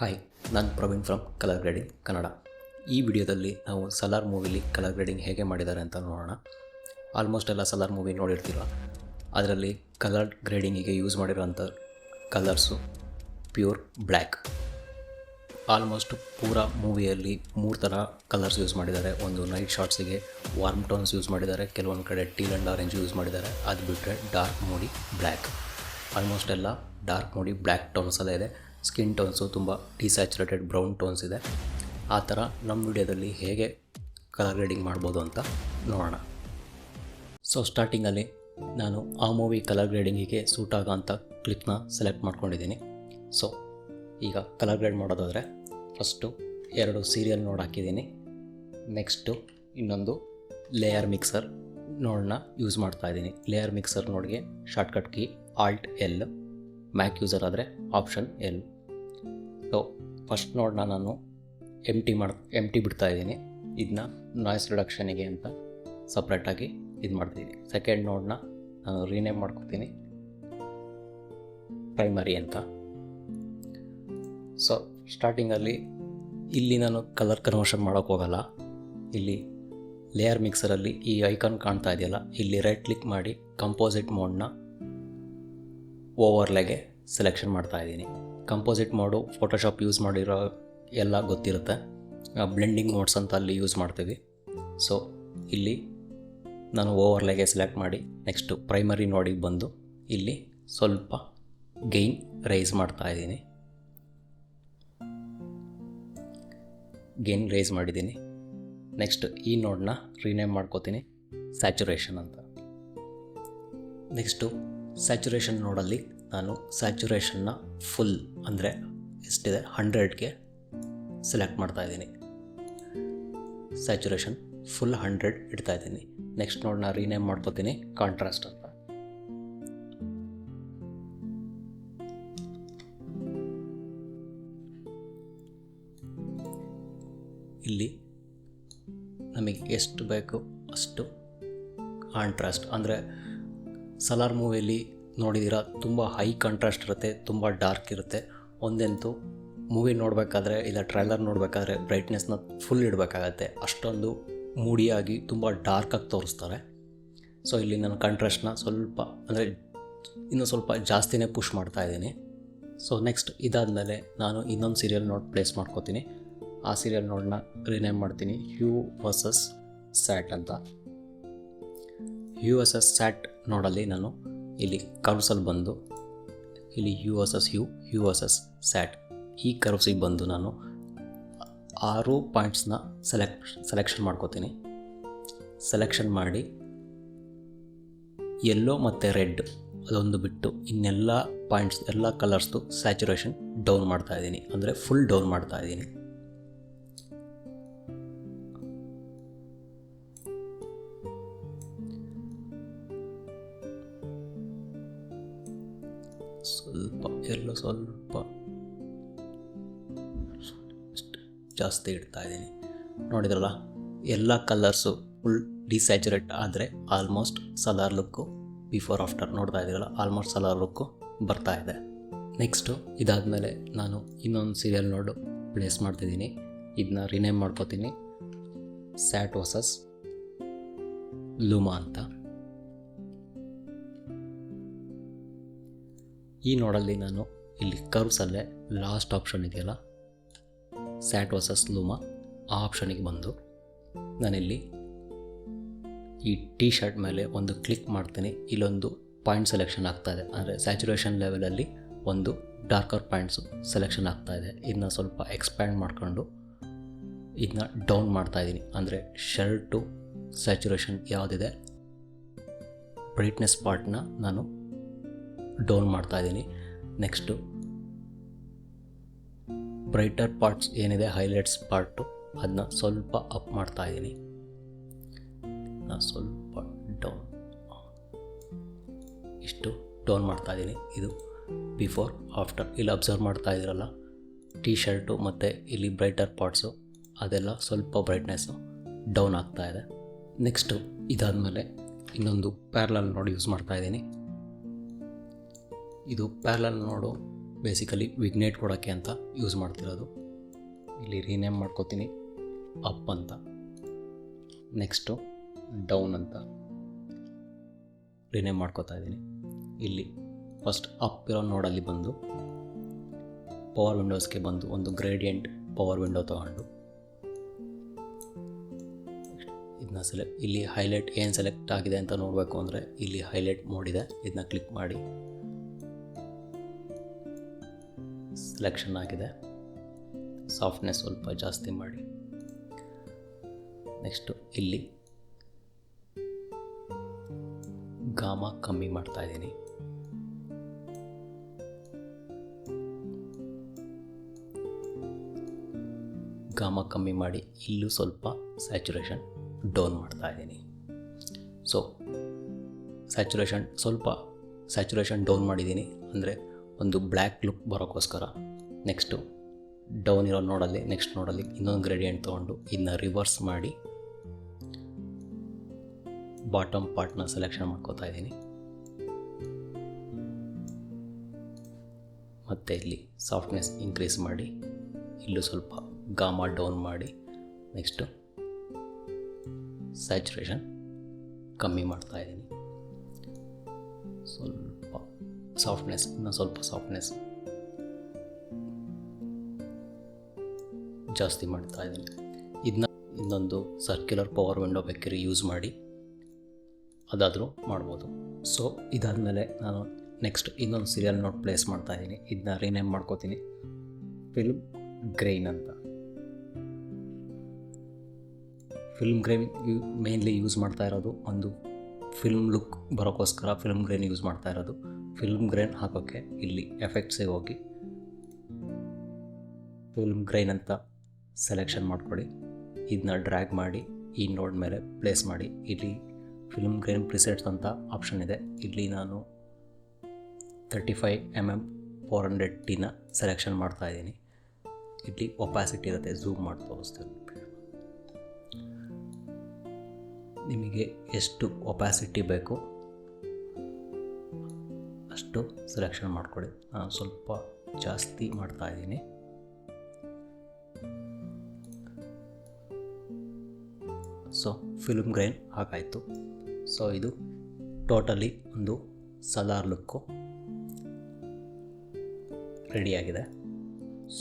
Hi, ನಾನು Praveen from colour grading Kannada. ಈ ವಿಡಿಯೋದಲ್ಲಿ ನಾವು ಸಲಾರ್ ಮೂವಿಲಿ ಕಲರ್ ಗ್ರೇಡಿಂಗ್ ಹೇಗೆ ಮಾಡಿದ್ದಾರೆ ಅಂತ ನೋಡೋಣ. ಆಲ್ಮೋಸ್ಟ್ ಎಲ್ಲ ಸಲಾರ್ ಮೂವಿ ನೋಡಿರ್ತೀರ. ಅದರಲ್ಲಿ ಕಲರ್ ಗ್ರೇಡಿಂಗಿಗೆ ಯೂಸ್ ಮಾಡಿರೋಂಥ ಕಲರ್ಸು ಪ್ಯೂರ್ ಬ್ಲ್ಯಾಕ್. ಆಲ್ಮೋಸ್ಟ್ ಪೂರ ಮೂವಿಯಲ್ಲಿ 3 ಥರ ಕಲರ್ಸ್ ಯೂಸ್ ಮಾಡಿದ್ದಾರೆ. ಒಂದು ನೈಟ್ ಶಾರ್ಟ್ಸಿಗೆ ವಾರ್ಮ್ ಟೋನ್ಸ್ ಯೂಸ್ ಮಾಡಿದ್ದಾರೆ, ಕೆಲವೊಂದು ಕಡೆ ಟೀಲ್ ಆ್ಯಂಡ್ ಆರೆಂಜ್ ಯೂಸ್ ಮಾಡಿದ್ದಾರೆ. ಅದು ಬಿಟ್ಟರೆ ಡಾರ್ಕ್ ಮೂಡಿ ಬ್ಲ್ಯಾಕ್. ಆಲ್ಮೋಸ್ಟ್ ಎಲ್ಲ ಡಾರ್ಕ್ ಮೂಡಿ ಬ್ಲ್ಯಾಕ್ ಟೋನ್ಸಲ್ಲೇ ಇದೆ. ಸ್ಕಿನ್ ಟೋನ್ಸು ತುಂಬ ಡಿಸ್ಯಾಚುರೇಟೆಡ್ ಬ್ರೌನ್ ಟೋನ್ಸ್ ಇದೆ. ಆ ಥರ ನಮ್ಮ ವಿಡಿಯೋದಲ್ಲಿ ಹೇಗೆ ಕಲರ್ ಗ್ರೇಡಿಂಗ್ ಮಾಡ್ಬೋದು ಅಂತ ನೋಡೋಣ. ಸೊ ಸ್ಟಾರ್ಟಿಂಗಲ್ಲಿ ನಾನು ಆ ಮೂವಿ ಕಲರ್ ಗ್ರೇಡಿಂಗಿಗೆ ಸೂಟ್ ಆಗೋಂಥ ಕ್ಲಿಪ್ನ ಸೆಲೆಕ್ಟ್ ಮಾಡ್ಕೊಂಡಿದ್ದೀನಿ. ಸೊ ಈಗ ಕಲರ್ ಗ್ರೇಡ್ ಮಾಡೋದಾದರೆ ಫಸ್ಟು 2 ಸೀರಿಯಲ್ ನೋಡ್ ಹಾಕಿದ್ದೀನಿ. ನೆಕ್ಸ್ಟು ಇನ್ನೊಂದು ಲೇಯರ್ ಮಿಕ್ಸರ್ ನೋಡನ್ನ ಯೂಸ್ ಮಾಡ್ತಾಯಿದ್ದೀನಿ. ಲೇಯರ್ ಮಿಕ್ಸರ್ ನೋಡ್ಗೆ ಶಾರ್ಟ್ಕಟ್ ಕೀ ಆಲ್ಟ್ ಎಲ್, ಮ್ಯಾಕ್ ಯೂಸರ್ ಆದರೆ ಆಪ್ಷನ್ ಎಲ್. ಸೊ ಫಸ್ಟ್ ನೋಡನ್ನ ನಾನು ಎಂಟಿ ಬಿಡ್ತಾಯಿದ್ದೀನಿ. ಇದನ್ನ ನಾಯ್ಸ್ ರಿಡಕ್ಷನಿಗೆ ಅಂತ ಸಪ್ರೇಟಾಗಿ ಇದು ಮಾಡ್ತೀನಿ. ಸೆಕೆಂಡ್ ನೋಡನ್ನ ನಾನು ರೀನೇಮ್ ಮಾಡ್ಕೊತೀನಿ ಪ್ರೈಮರಿ ಅಂತ. ಸೊ ಸ್ಟಾರ್ಟಿಂಗಲ್ಲಿ ಇಲ್ಲಿ ನಾನು ಕಲರ್ ಕನ್ವರ್ಷನ್ ಮಾಡೋಕ್ಕೆ ಹೋಗಲ್ಲ. ಇಲ್ಲಿ ಲೇಯರ್ ಮಿಕ್ಸರಲ್ಲಿ ಈ ಐಕಾನ್ ಕಾಣ್ತಾ ಇದೆಯಲ್ಲ, ಇಲ್ಲಿ ರೈಟ್ ಕ್ಲಿಕ್ ಮಾಡಿ ಕಂಪೋಸಿಟ್ ಮೋಡ್ನ ಓವರ್ಲೆಗೆ ಸೆಲೆಕ್ಷನ್ ಮಾಡ್ತಾಯಿದ್ದೀನಿ. ಕಂಪೋಸಿಟ್ ಮೋಡು ಫೋಟೋಶಾಪ್ ಯೂಸ್ ಮಾಡಿರೋ ಎಲ್ಲ ಗೊತ್ತಿರುತ್ತೆ. ಬ್ಲೆಂಡಿಂಗ್ ಮೋಡ್ಸ್ ಅಂತ ಅಲ್ಲಿ ಯೂಸ್ ಮಾಡ್ತೀವಿ. ಸೊ ಇಲ್ಲಿ ನಾನು ಓವರ್ಲೆಗೆ ಸೆಲೆಕ್ಟ್ ಮಾಡಿ ನೆಕ್ಸ್ಟು ಪ್ರೈಮರಿ ನೋಡಿಗೆ ಬಂದು ಇಲ್ಲಿ ಸ್ವಲ್ಪ ಗೈನ್ ರೈಸ್ ಮಾಡ್ತಾಯಿದ್ದೀನಿ. ಗೇನ್ ರೈಸ್ ಮಾಡಿದ್ದೀನಿ. ನೆಕ್ಸ್ಟ್ ಈ ನೋಡನ್ನ ರೀನೇಮ್ ಮಾಡ್ಕೋತೀನಿ ಸ್ಯಾಚುರೇಷನ್ ಅಂತ. ನೆಕ್ಸ್ಟು ಸ್ಯಾಚುರೇಷನ್ ನೋಡಲ್ಲಿ ನಾನು ಸ್ಯಾಚುರೇಷನ್ನ ಫುಲ್ ಅಂದರೆ ಎಷ್ಟಿದೆ 100ಗೆ ಸೆಲೆಕ್ಟ್ ಮಾಡ್ತಾಯಿದ್ದೀನಿ. Saturation full 100 ಇಡ್ತಾಯಿದ್ದೀನಿ. ನೆಕ್ಸ್ಟ್ ನೋಡನ್ನ ರೀನೇಮ್ ಮಾಡ್ಕೋತೀನಿ ಕಾಂಟ್ರಾಸ್ಟ್ ಅಂತ. ಇಲ್ಲಿ ನಮಗೆ ಎಷ್ಟು ಬೇಕು ಅಷ್ಟು ಕಾಂಟ್ರಾಸ್ಟ್, ಅಂದರೆ ಸಲಾರ್ ಮೂವಿಯಲ್ಲಿ ನೋಡಿದ್ದೀರ ತುಂಬ ಹೈ ಕಾಂಟ್ರಾಸ್ಟ್ ಇರುತ್ತೆ, ತುಂಬ ಡಾರ್ಕ್ ಇರುತ್ತೆ. ಒಂದಂತೂ ಮೂವಿ ನೋಡಬೇಕಾದ್ರೆ ಇಲ್ಲ ಟ್ರೈಲರ್ ನೋಡಬೇಕಾದ್ರೆ ಬ್ರೈಟ್ನೆಸ್ನ ಫುಲ್ ಇಡಬೇಕಾಗತ್ತೆ. ಅಷ್ಟೊಂದು ಮೂಡಿಯಾಗಿ ತುಂಬ ಡಾರ್ಕಾಗಿ ತೋರಿಸ್ತಾರೆ. ಸೊ ಇಲ್ಲಿ ನಾನು ಕಾಂಟ್ರಾಸ್ಟ್ನ ಸ್ವಲ್ಪ ಅಂದರೆ ಇನ್ನೂ ಸ್ವಲ್ಪ ಜಾಸ್ತಿನೇ ಪುಷ್ ಮಾಡ್ತಾಯಿದ್ದೀನಿ. ಸೊ ನೆಕ್ಸ್ಟ್ ಇದಾದಮೇಲೆ ನಾನು ಇನ್ನೊಂದು ಸೀರಿಯಲ್ ನೋಡ್ ಪ್ಲೇಸ್ ಮಾಡ್ಕೋತೀನಿ. ಆ ಸೀರಿಯಲ್ ನೋಡನ್ನ ರೀನೇಮ್ ಮಾಡ್ತೀನಿ ಹ್ಯೂ ವರ್ಸಸ್ ಸ್ಯಾಟ್ ಅಂತ. ಹ್ಯೂ ವರ್ಸಸ್ ಸ್ಯಾಟ್ ನೋಡಲ್ಲಿ ನಾನು ಇಲ್ಲಿ ಕರ್ವ್ಸಲ್ಲಿ ಬಂದು ಇಲ್ಲಿ ಹ್ಯೂ ವರ್ಸಸ್ ಸ್ಯಾಟ್ ಈ ಕರ್ವ್ಸಿಗೆ ಬಂದು ನಾನು 6 ಪಾಯಿಂಟ್ಸ್ನ ಸೆಲೆಕ್ಷನ್ ಮಾಡ್ಕೋತೀನಿ. ಸೆಲೆಕ್ಷನ್ ಮಾಡಿ ಯೆಲ್ಲೋ ಮತ್ತು ರೆಡ್ ಅದೊಂದು ಬಿಟ್ಟು ಇನ್ನೆಲ್ಲ ಪಾಯಿಂಟ್ಸ್ ಎಲ್ಲ ಕಲರ್ಸ್ದು ಸ್ಯಾಚುರೇಷನ್ ಡೌನ್ ಮಾಡ್ತಾಯಿದ್ದೀನಿ, ಅಂದರೆ ಫುಲ್ ಡೌನ್ ಮಾಡ್ತಾಯಿದ್ದೀನಿ. ಎಲ್ಲೋ ಸ್ವಲ್ಪ ಜಾಸ್ತಿ ಇಡ್ತಾಯಿದ್ದೀನಿ. ನೋಡಿದ್ರಲ್ಲ, ಎಲ್ಲ ಕಲರ್ಸು ಫುಲ್ ಡಿಸ್ಯಾಚುರೇಟ್ ಆದರೆ almost Salaar look before after ನೋಡ್ತಾ ಇದ್ದೀರಲ್ಲ, ಆಲ್ಮೋಸ್ಟ್ ಸಲಾರ್ ಲುಕ್ಕು ಬರ್ತಾಯಿದೆ. ನೆಕ್ಸ್ಟು ಇದಾದಮೇಲೆ ನಾನು ಇನ್ನೊಂದು ಸೀರಿಯಲ್ ನೋಡು ಪ್ಲೇಸ್ ಮಾಡ್ತಿದ್ದೀನಿ. ಇದನ್ನ ರೀನೇಮ್ ಮಾಡ್ಕೋತೀನಿ ಸ್ಯಾಟ್ ವರ್ಸಸ್ ಲೂಮಾ ಅಂತ. ಈ ನೋಡಲ್ಲಿ ನಾನು ಇಲ್ಲಿ ಕರ್ವ್ಸಲ್ಲೇ ಲಾಸ್ಟ್ ಆಪ್ಷನ್ ಇದೆಯಲ್ಲ ಸ್ಯಾಟ್ ವರ್ಸಸ್ ಲೂಮಾ, ಆ ಆಪ್ಷನಿಗೆ ಬಂದು ನಾನಿಲ್ಲಿ ಈ ಟೀ ಶರ್ಟ್ ಮೇಲೆ ಒಂದು ಕ್ಲಿಕ್ ಮಾಡ್ತೀನಿ. ಇಲ್ಲೊಂದು ಪಾಯಿಂಟ್ ಸೆಲೆಕ್ಷನ್ ಆಗ್ತಾಯಿದೆ, ಅಂದರೆ ಸ್ಯಾಚುರೇಷನ್ ಲೆವೆಲಲ್ಲಿ ಒಂದು ಡಾರ್ಕರ್ ಪಾಯಿಂಟ್ಸು ಸೆಲೆಕ್ಷನ್ ಆಗ್ತಾಯಿದೆ. ಇದನ್ನ ಸ್ವಲ್ಪ ಎಕ್ಸ್ಪ್ಯಾಂಡ್ ಮಾಡ್ಕೊಂಡು ಇದನ್ನ ಡೌನ್ ಮಾಡ್ತಾಯಿದ್ದೀನಿ, ಅಂದರೆ ಶರ್ಟು ಸ್ಯಾಚುರೇಷನ್ ಯಾವುದಿದೆ ಬ್ರೈಟ್ನೆಸ್ ಪಾರ್ಟ್ನ ನಾನು ಡೌನ್ ಮಾಡ್ತಾಯಿದ್ದೀನಿ. ನೆಕ್ಸ್ಟು ಬ್ರೈಟರ್ ಪಾರ್ಟ್ಸ್ ಏನಿದೆ ಹೈಲೈಟ್ಸ್ ಪಾರ್ಟು ಅದನ್ನ ಸ್ವಲ್ಪ ಅಪ್ ಮಾಡ್ತಾಯಿದ್ದೀನಿ, ಸ್ವಲ್ಪ ಡೌನ್, ಇಷ್ಟು ಡೌನ್ ಮಾಡ್ತಾಯಿದ್ದೀನಿ. ಇದು ಬಿಫೋರ್ ಆಫ್ಟರ್. ಇಲ್ಲಿ ಅಬ್ಸರ್ವ್ ಮಾಡ್ತಾ ಇದ್ದೀರಲ್ಲ ಟೀ ಶರ್ಟು ಮತ್ತು ಇಲ್ಲಿ ಬ್ರೈಟರ್ ಪಾರ್ಟ್ಸು ಅದೆಲ್ಲ ಸ್ವಲ್ಪ ಬ್ರೈಟ್ನೆಸ್ಸು ಡೌನ್ ಆಗ್ತಾಯಿದೆ. ನೆಕ್ಸ್ಟು ಇದಾದಮೇಲೆ ಇನ್ನೊಂದು ಪ್ಯಾರಲಲ್ ನೋಡಿ ಯೂಸ್ ಮಾಡ್ತಾಯಿದ್ದೀನಿ. ಇದು ಪ್ಯಾರಲಲ್ ನೋಡು ಬೇಸಿಕಲಿ ವಿಗ್ನೇಟ್ ಕೊಡೋಕ್ಕೆ ಅಂತ ಯೂಸ್ ಮಾಡ್ತಿರೋದು. ಇಲ್ಲಿ ರೀನೇಮ್ ಮಾಡ್ಕೋತೀನಿ ಅಪ್ ಅಂತ, ನೆಕ್ಸ್ಟು ಡೌನ್ ಅಂತ ರೀನೇಮ್ ಮಾಡ್ಕೋತಾ ಇದ್ದೀನಿ. ಇಲ್ಲಿ ಫಸ್ಟ್ ಅಪ್ ಇರೋ ನೋಡಲ್ಲಿ ಬಂದು ಪವರ್ ವಿಂಡೋಸ್ಗೆ ಬಂದು ಒಂದು ಗ್ರೇಡಿಯಂಟ್ ಪವರ್ ವಿಂಡೋ ತೊಗೊಂಡು ಇದನ್ನ ಇಲ್ಲಿ ಹೈಲೈಟ್ ಏನು ಸೆಲೆಕ್ಟ್ ಆಗಿದೆ ಅಂತ ನೋಡಬೇಕು ಅಂದರೆ ಇಲ್ಲಿ ಹೈಲೈಟ್ ಮೋಡ್ ಇದೆ, ಇದನ್ನ ಕ್ಲಿಕ್ ಮಾಡಿ ಸೆಲೆಕ್ಷನ್ ಆಗಿದೆ. ಸಾಫ್ಟ್ನೆಸ್ ಸ್ವಲ್ಪ ಜಾಸ್ತಿ ಮಾಡಿ. ನೆಕ್ಸ್ಟು ಇಲ್ಲಿ ಗಾಮಾ ಕಮ್ಮಿ ಮಾಡ್ತಾ ಇದ್ದೀನಿ. ಗಾಮಾ ಕಮ್ಮಿ ಮಾಡಿ ಇಲ್ಲೂ ಸ್ವಲ್ಪ ಸ್ಯಾಚುರೇಷನ್ ಡೌನ್ ಮಾಡ್ತಾ ಇದ್ದೀನಿ. ಸೊ ಸ್ಯಾಚುರೇಷನ್ ಡೌನ್ ಮಾಡಿದ್ದೀನಿ ಅಂದರೆ ಒಂದು ಬ್ಲ್ಯಾಕ್ ಲುಕ್ ಬರೋಕ್ಕೋಸ್ಕರ. ನೆಕ್ಸ್ಟು ಡೌನ್ ಇರೋ ನೋಡಲ್ಲಿ ನೆಕ್ಸ್ಟ್ ನೋಡಲ್ಲಿ ಇನ್ನೊಂದು ಗ್ರೇಡಿಯಂಟ್ ತೊಗೊಂಡು ಇದನ್ನ ರಿವರ್ಸ್ ಮಾಡಿ ಬಾಟಮ್ ಪಾರ್ಟ್ನ ಸೆಲೆಕ್ಷನ್ ಮಾಡ್ಕೋತಾ ಇದ್ದೀನಿ. ಮತ್ತು ಇಲ್ಲಿ ಸಾಫ್ಟ್ನೆಸ್ ಇನ್ಕ್ರೀಸ್ ಮಾಡಿ ಇಲ್ಲೂ ಸ್ವಲ್ಪ ಗಾಮಾ ಡೌನ್ ಮಾಡಿ ನೆಕ್ಸ್ಟು ಸ್ಯಾಚುರೇಷನ್ ಕಮ್ಮಿ ಮಾಡ್ತಾ ಇದ್ದೀನಿ. ಸ್ವಲ್ಪ ಸಾಫ್ಟ್ನೆಸ್ ಜಾಸ್ತಿ ಮಾಡ್ತಾ ಇದ್ದೀನಿ. ಇದನ್ನ ಇನ್ನೊಂದು ಸರ್ಕ್ಯುಲರ್ ಪವರ್ ವಿಂಡೋ ಬೇಕಾದ್ರೆ ಯೂಸ್ ಮಾಡಿ ಅದಾದರೂ ಮಾಡ್ಬೋದು. ಸೊ ಇದಾದಮೇಲೆ ನಾನು ನೆಕ್ಸ್ಟ್ ಇನ್ನೊಂದು ಸೀರಿಯಲ್ ನೋಟ್ ಪ್ಲೇಸ್ ಮಾಡ್ತಾ ಇದ್ದೀನಿ. ಇದನ್ನ ರೀನೇಮ್ ಮಾಡ್ಕೋತೀನಿ ಫಿಲ್ಮ್ ಗ್ರೈನ್ ಅಂತ. ಫಿಲ್ಮ್ ಗ್ರೈನ್ ಮೇನ್ಲಿ ಯೂಸ್ ಮಾಡ್ತಾ ಇರೋದು ಒಂದು ಫಿಲ್ಮ್ ಲುಕ್ ಬರೋಕ್ಕೋಸ್ಕರ ಫಿಲ್ಮ್ ಗ್ರೈನ್ ಯೂಸ್ ಮಾಡ್ತಾ ಇರೋದು. ಫಿಲ್ಮ್ ಗ್ರೈನ್ ಹಾಕೋಕ್ಕೆ ಇಲ್ಲಿ ಎಫೆಕ್ಟ್ಸಿಗೆ ಹೋಗಿ ಫಿಲ್ಮ್ ಗ್ರೈನ್ ಅಂತ ಸೆಲೆಕ್ಷನ್ ಮಾಡ್ಕೊಳ್ಳಿ. ಇದನ್ನ ಡ್ರ್ಯಾಗ್ ಮಾಡಿ ಈ ನೋಡ್ ಮೇಲೆ ಪ್ಲೇಸ್ ಮಾಡಿ. ಇಲ್ಲಿ ಫಿಲ್ಮ್ ಗ್ರೈನ್ ಪ್ರಿಸೆಟ್ಸ್ ಅಂತ ಆಪ್ಷನ್ ಇದೆ. ಇಲ್ಲಿ ನಾನು 35mm 400Tನ ಸೆಲೆಕ್ಷನ್ ಮಾಡ್ತಾ ಇದ್ದೀನಿ. ಇಲ್ಲಿ ಒಪಾಸಿಟಿ ಇರುತ್ತೆ, ಝೂಮ್ ಮಾಡಿ ತೋರಿಸ್ತೀನಿ. ನಿಮಗೆ ಎಷ್ಟು ಒಪಾಸಿಟಿ ಬೇಕು ಅಷ್ಟು ಸೆಲೆಕ್ಷನ್ ಮಾಡ್ಕೊಳ್ಳಿ. ನಾನು ಸ್ವಲ್ಪ ಜಾಸ್ತಿ ಮಾಡ್ತಾ ಇದ್ದೀನಿ. ಸೊ ಫಿಲ್ಮ್ ಗ್ರೈನ್ ಹಾಗಾಯಿತು. ಸೊ ಇದು ಟೋಟಲಿ ಒಂದು ಸಲಾರ್ ಲುಕ್ಕು ರೆಡಿಯಾಗಿದೆ.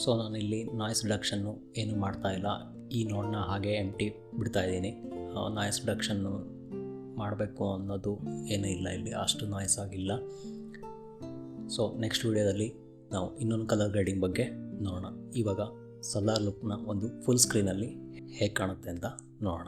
ಸೊ ನಾನಿಲ್ಲಿ ನಾಯ್ಸ್ ರಿಡಕ್ಷನ್ನು ಏನು ಮಾಡ್ತಾಯಿಲ್ಲ. ಈ ನೋಡನ್ನ ಹಾಗೆ ಎಂಟಿ ಬಿಡ್ತಾಯಿದ್ದೀನಿ. ನಾಯ್ಸ್ ರಿಡಕ್ಷನ್ನು ಮಾಡಬೇಕು ಅನ್ನೋದು ಏನೂ ಇಲ್ಲ, ಇಲ್ಲಿ ಅಷ್ಟು ನಾಯ್ಸ್ ಆಗಿಲ್ಲ. ಸೊ ನೆಕ್ಸ್ಟ್ ವಿಡಿಯೋದಲ್ಲಿ ನಾವು ಇನ್ನೊಂದು ಕಲರ್ ಗ್ರೇಡಿಂಗ್ ಬಗ್ಗೆ ನೋಡೋಣ. ಇವಾಗ ಸಲಾರ್ ಲುಕ್ನ ಒಂದು ಫುಲ್ ಸ್ಕ್ರೀನಲ್ಲಿ ಹೇಗೆ ಕಾಣುತ್ತೆ ಅಂತ ನೋಡೋಣ.